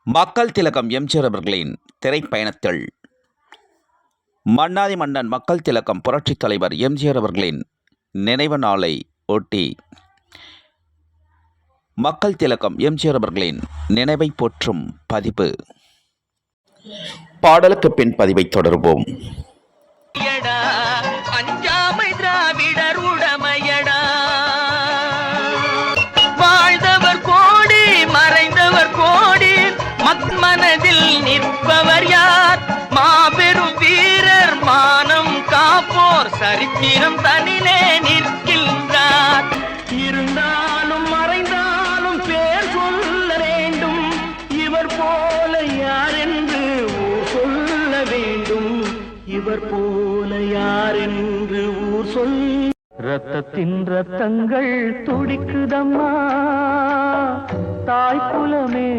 மக்கள் திலகம் எம்ஜிஆர் அவர்களின் திரைப்பயணத்தில் மன்னாதி மன்னன் மக்கள் திலகம் புரட்சித் தலைவர் எம்ஜிஆர் அவர்களின் நினைவு நாளை ஒட்டி மக்கள் திலகம் எம்ஜிஆர் அவர்களின் நினைவை போற்றும் பதிவு. பாடலுக்கு பின் பதிவை தொடர்வோம். அஞ்சாமை திராவிடர் உடமையடா, வாழ்ந்தவர் கோடி மறைந்தவர் கோடி, மனதில் நிற்பவர் யார்? மாபெரும் வீரர் மானம் காப்போர் சரித்திரம் தனிலே நிற்கின்றார். இருந்தாலும் மறைந்தாலும் பேர் சொல்ல வேண்டும், இவர் போல யார் என்று சொல்ல வேண்டும், இவர் போல யார் என்று ஊர் சொல். ரத்தத்தின் ரத்தங்கள் துடிக்குதம்மா, தாய் குலமே.